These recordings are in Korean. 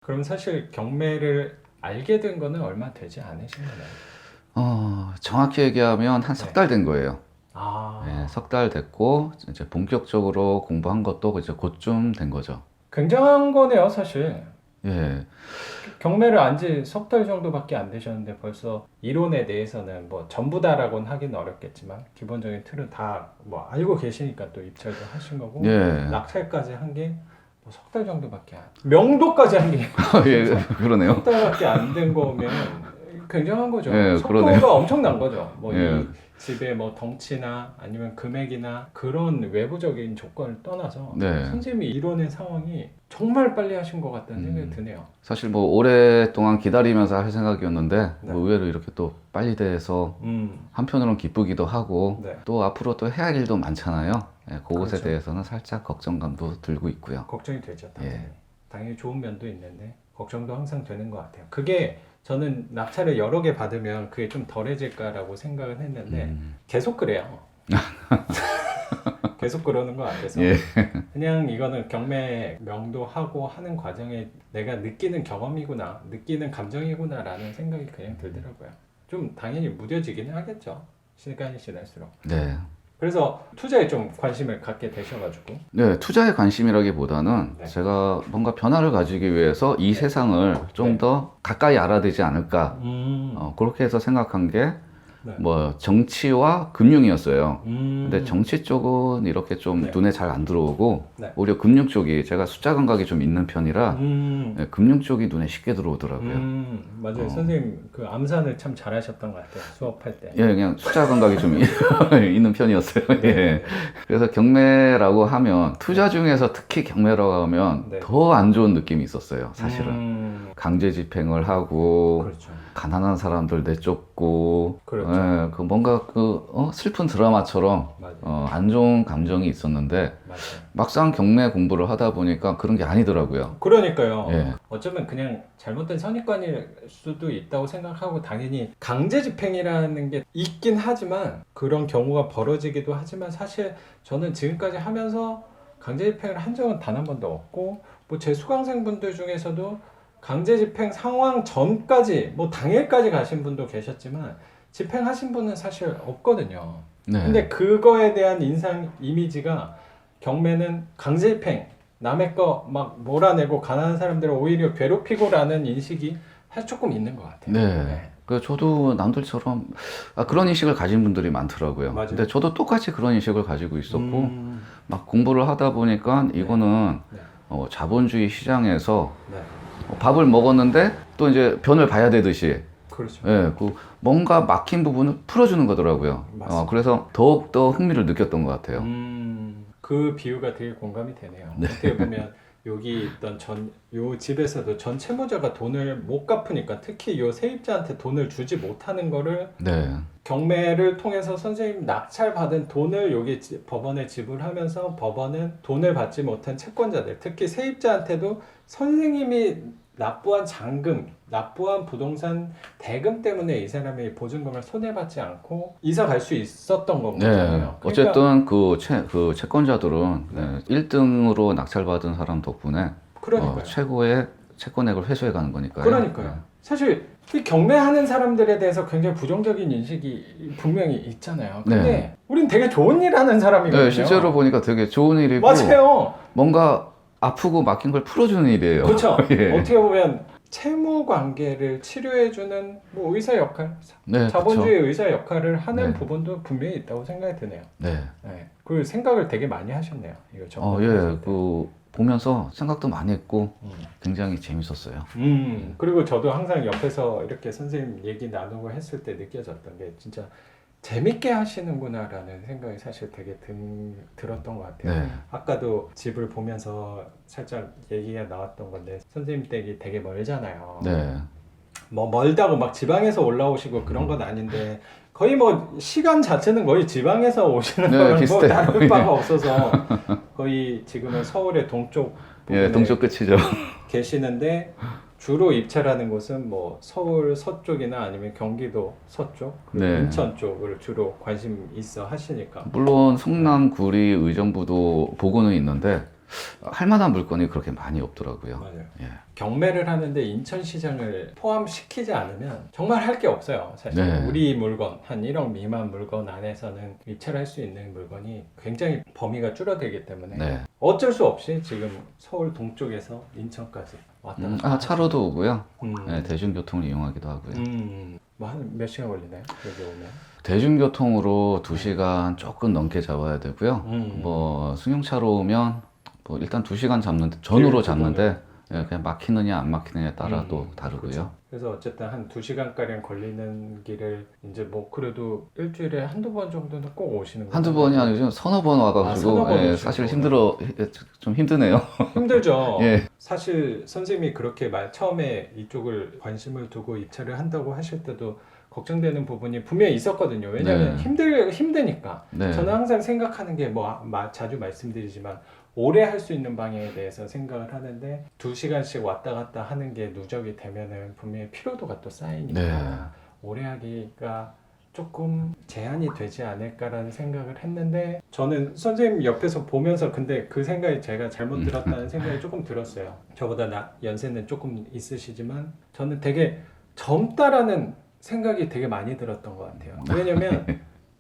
그럼 사실 경매를 알게 된 거는 얼마 되지 않으신 거나요? 정확히 얘기하면 한 네. 석 달 된 거예요. 아, 예, 석 달 됐고 이제 본격적으로 공부한 것도 이제 곧좀 된 거죠. 굉장한 거네요, 사실. 예, 경매를 안 지 석 달 정도밖에 안 되셨는데 벌써 이론에 대해서는 뭐 전부 다라고는 하기는 어렵겠지만 기본적인 틀은 다 뭐 알고 계시니까 또 입찰도 하신 거고 예, 낙찰까지 한 게 뭐 석 달 정도밖에 안 명도까지 한 게 예, 그러네요. 석 달밖에 안 된 거면 굉장한 거죠. 예, 속도가 그러네요. 엄청난 거죠. 뭐 예, 이 집의 뭐 덩치나 아니면 금액이나 그런 외부적인 조건을 떠나서 네. 선생님이 이뤄낸 상황이 정말 빨리 하신 것 같다는 생각이 드네요. 사실 뭐 오랫동안 기다리면서 할 생각이었는데 네. 뭐 의외로 이렇게 또 빨리 돼서 한편으로는 기쁘기도 하고 네. 또 앞으로 또 해야 할 일도 많잖아요. 예, 그것에 그렇죠. 대해서는 살짝 걱정감도 들고 있고요. 걱정이 되죠. 당연히. 예. 당연히 좋은 면도 있는데 걱정도 항상 되는 것 같아요. 그게 저는 낙찰을 여러 개 받으면 그게 좀 덜해질까라고 생각은 했는데 계속 그래요. 계속 그러는 것 같아서 예. 그냥 이거는 경매 명도하고 하는 과정에 내가 느끼는 경험이구나, 느끼는 감정이구나라는 생각이 그냥 들더라고요. 좀 당연히 무뎌지기는 하겠죠. 시간이 지날수록. 네. 그래서 투자에 좀 관심을 갖게 되셔가지고. 네, 투자에 관심이라기보다는 네. 제가 뭔가 변화를 가지기 위해서 이 세상을 좀 네. 더 가까이 알아야 되지 않을까. 그렇게 해서 생각한 게 네. 뭐 정치와 금융이었어요. 근데 음. 정치 쪽은 이렇게 좀 네. 눈에 잘 안 들어오고 네. 오히려 금융 쪽이 제가 숫자 감각이 좀 있는 편이라 네, 금융 쪽이 눈에 쉽게 들어오더라고요. 맞아요. 선생님 그 암산을 참 잘하셨던 것 같아요. 수업할 때. 예, 그냥 숫자 감각이 좀 있는 편이었어요. 예. 네. 그래서 경매라고 하면 투자 중에서 특히 경매라고 하면 네. 더 안 좋은 느낌이 있었어요. 사실은 강제 집행을 하고 그렇죠. 가난한 사람들 내쫓고 그렇죠. 예, 그 뭔가 슬픈 드라마처럼 맞아요. 안 좋은 감정이 있었는데 맞아요. 막상 경매 공부를 하다 보니까 그런 게 아니더라고요. 그러니까요. 예. 어쩌면 그냥 잘못된 선입관일 수도 있다고 생각하고 당연히 강제 집행이라는 게 있긴 하지만 그런 경우가 벌어지기도 하지만 사실 저는 지금까지 하면서 강제 집행을 한 적은 단 한 번도 없고 뭐 제 수강생분들 중에서도 강제 집행 상황 전까지 뭐 당일까지 가신 분도 계셨지만 집행하신 분은 사실 없거든요. 네. 근데 그거에 대한 인상 이미지가 경매는 강제 집행 남의 거 막 몰아내고 가난한 사람들을 오히려 괴롭히고라는 인식이 사실 조금 있는 것 같아요. 네. 그 저도 남들처럼 그런 인식을 가진 분들이 많더라고요. 맞아요. 근데 저도 똑같이 그런 인식을 가지고 있었고 음, 막 공부를 하다 보니까 이거는 네. 자본주의 시장에서 네. 밥을 먹었는데 또 이제 변을 봐야 되듯이 그렇죠. 예, 그 뭔가 막힌 부분을 풀어주는 거더라고요. 맞습니다. 그래서 더욱더 흥미를 느꼈던 것 같아요. 그 비유가 되게 공감이 되네요. 네. 어떻게 보면 여기 있던 요 집에서도 전 채무자가 돈을 못 갚으니까 특히 요 세입자한테 돈을 주지 못하는 거를 네. 경매를 통해서 선생님 낙찰받은 돈을 여기 법원에 지불하면서 법원은 돈을 받지 못한 채권자들, 특히 세입자한테도 선생님이 납부한 잔금, 납부한 부동산 대금 때문에 이 사람이 보증금을 손해받지 않고 이사 갈 수 있었던 네. 거잖아요. 어쨌든 그 채권자들은 네, 1등으로 낙찰받은 사람 덕분에 그러니까요. 최고의 채권액을 회수해 가는 거니까요. 그러니까요. 사실 이 경매하는 사람들에 대해서 굉장히 부정적인 인식이 분명히 있잖아요. 근데 네. 우린 되게 좋은 일 하는 사람이거든요. 네, 실제로 보니까 되게 좋은 일이고 맞아요. 뭔가 아프고 막힌 걸 풀어주는 일이에요. 그렇죠. 예. 어떻게 보면 채무 관계를 치료해주는 뭐 의사 역할, 네, 자본주의 그쵸. 의사 역할을 하는 네. 부분도 분명히 있다고 생각이 드네요. 네. 네. 그 생각을 되게 많이 하셨네요. 이거 예, 접근하실 때. 그 보면서 생각도 많이 했고 음. 굉장히 재밌었어요. 그리고 저도 항상 옆에서 이렇게 선생님 얘기 나누고 했을 때 느껴졌던 게 진짜 재밌게 하시는구나라는 생각이 사실 되게 들었던 것 같아요. 네. 아까도 집을 보면서 살짝 얘기가 나왔던 건데 선생님 댁이 되게 멀잖아요. 네. 뭐 멀다고 막 지방에서 올라오시고 그런 건 아닌데 거의 뭐 시간 자체는 거의 지방에서 오시는 네, 거랑 뭐 비슷해요. 다를 바가 없어서 거의 지금은 서울의 동쪽 부분에 예, 동쪽 끝이죠. 계시는데 주로 입찰하는 곳은 뭐 서울 서쪽이나 아니면 경기도 서쪽, 그리고 네. 인천 쪽을 주로 관심 있어 하시니까. 물론 성남, 구리, 의정부도 보고는 있는데 할 만한 물건이 그렇게 많이 없더라고요. 맞아요. 예. 경매를 하는데 인천시장을 포함시키지 않으면 정말 할 게 없어요. 사실 네. 우리 물건 한 1억 미만 물건 안에서는 입찰할 수 있는 물건이 굉장히 범위가 줄어들기 때문에 네. 어쩔 수 없이 지금 서울 동쪽에서 인천까지 왔다 갔다 차로도 오고요. 음. 네, 대중교통을 이용하기도 하고요. 뭐 한 몇 시간 걸리나요? 여기 오면? 대중교통으로 2시간 조금 넘게 잡아야 되고요. 음. 뭐 승용차로 오면 뭐 일단 2시간 잡는데 전후로 네, 잡는데 예, 그냥 막히느냐 안 막히느냐에 따라 또 그렇죠. 다르고요. 그래서 어쨌든 한 2시간가량 걸리는 길을 이제 뭐 그래도 일주일에 한두 번 정도는 꼭 오시는 거예요. 한두 번이 아니고 서너 번 와가지고 서너 번 예, 오시고. 사실 좀 힘드네요. 힘들죠. 예. 사실 선생님이 그렇게 처음에 이쪽을 관심을 두고 입찰을 한다고 하실 때도 걱정되는 부분이 분명히 있었거든요. 왜냐하면 네. 힘드니까. 네. 저는 항상 생각하는 게 뭐 자주 말씀드리지만 오래 할 수 있는 방향에 대해서 생각을 하는데 2시간씩 왔다 갔다 하는 게 누적이 되면은 분명히 피로도가 또 쌓이니까 네. 오래 하기가 조금 제한이 되지 않을까라는 생각을 했는데 저는 선생님 옆에서 보면서 근데 그 생각이 제가 잘못 들었다는 생각이 조금 들었어요. 저보다 연세는 조금 있으시지만 저는 되게 젊다라는 생각이 되게 많이 들었던 것 같아요. 왜냐면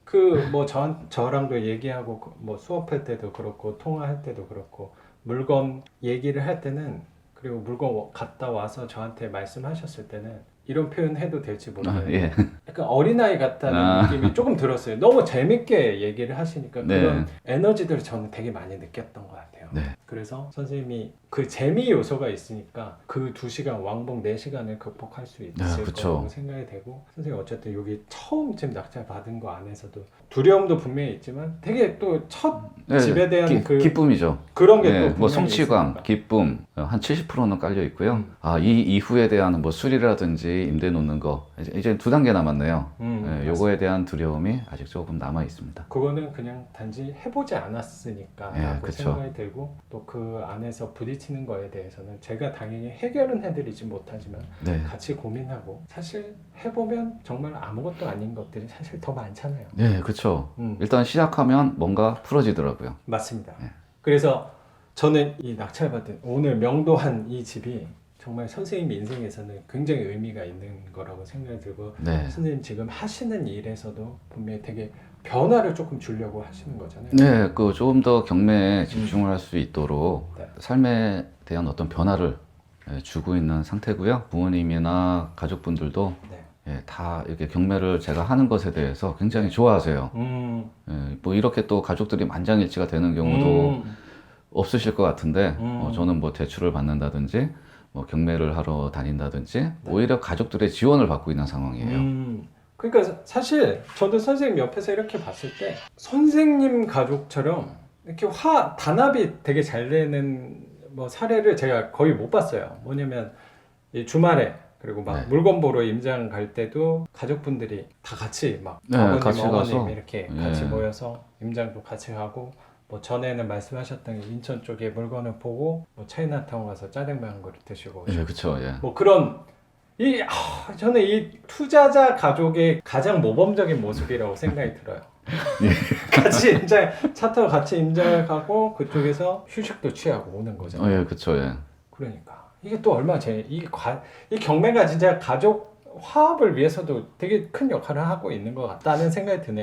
그 뭐 저랑도 얘기하고 뭐 수업할 때도 그렇고 통화할 때도 그렇고 물건 얘기를 할 때는 그리고 물건 갔다 와서 저한테 말씀하셨을 때는 이런 표현 해도 될지 모르겠는데 예. 약간 어린아이 같다는 느낌이 조금 들었어요. 너무 재밌게 얘기를 하시니까 네. 그런 에너지들을 저는 되게 많이 느꼈던 것 같아요. 네. 그래서 선생님이 그 재미 요소가 있으니까 그 2시간 왕복 4시간을 극복할 수 있을 그쵸. 거라고 생각이 되고 선생님 어쨌든 여기 처음 지금 낙찰 받은 거 안에서도 두려움도 분명히 있지만 되게 또 첫 집에 대한 기쁨이죠. 그런 게 또 네, 분명히 뭐 성취감, 있으니까. 기쁨 한 70%는 깔려 있고요. 음. 이 이후에 대한 뭐 수리라든지 임대 놓는 거 이제 2단계 남았네요. 요거에 대한 두려움이 아직 조금 남아 있습니다. 그거는 그냥 단지 해보지 않았으니까 예, 라고 그쵸. 생각이 들고 또 그 안에서 부딪히는 거에 대해서는 제가 당연히 해결은 해드리지 못하지만 네. 같이 고민하고 사실 해보면 정말 아무것도 아닌 것들이 사실 더 많잖아요. 네, 그렇죠. 음. 일단 시작하면 뭔가 풀어지더라고요. 맞습니다. 네. 그래서 저는 이 낙찰받은 오늘 명도한 이 집이 정말 선생님 인생에서는 굉장히 의미가 있는 거라고 생각이 들고 네. 선생님 지금 하시는 일에서도 분명히 되게 변화를 조금 주려고 하시는 거잖아요. 네, 그 조금 더 경매에 집중을 할 수 있도록 네. 삶에 대한 어떤 변화를 주고 있는 상태고요. 부모님이나 가족분들도 네. 다 이렇게 경매를 제가 하는 것에 대해서 굉장히 좋아하세요. 뭐 이렇게 또 가족들이 만장일치가 되는 경우도 없으실 것 같은데 저는 뭐 대출을 받는다든지 뭐 경매를 하러 다닌다든지 오히려 가족들의 지원을 받고 있는 상황이에요. 그러니까 사실 저도 선생님 옆에서 이렇게 봤을 때 선생님 가족처럼 이렇게 단합이 되게 잘 되는 뭐 사례를 제가 거의 못 봤어요. 뭐냐면 이 주말에 그리고 막 네. 물건 보러 임장 갈 때도 가족분들이 다 같이 막 네, 아버님, 같이 어머님 가서. 이렇게 예. 같이 모여서 임장도 같이 가고 뭐 전에는 말씀하셨던 게 인천 쪽에 물건을 보고 뭐 차이나타운 가서 짜장면 한 그릇 드시고 예, 그렇죠. 예. 뭐 그런 저는 이 투자자 가족의 가장 모범적인 모습이라고 생각이 들어요. 같이 차 타고 같이 임장을 가고 그쪽에서 휴식도 취하고 오는 거잖아요. 예, 그렇죠. 예. 그러니까 이게 또 얼마 이 경매가 진짜 가족 화합을 위해서도 되게 큰 역할을 하고 있는 것 같다는 생각이 드네요.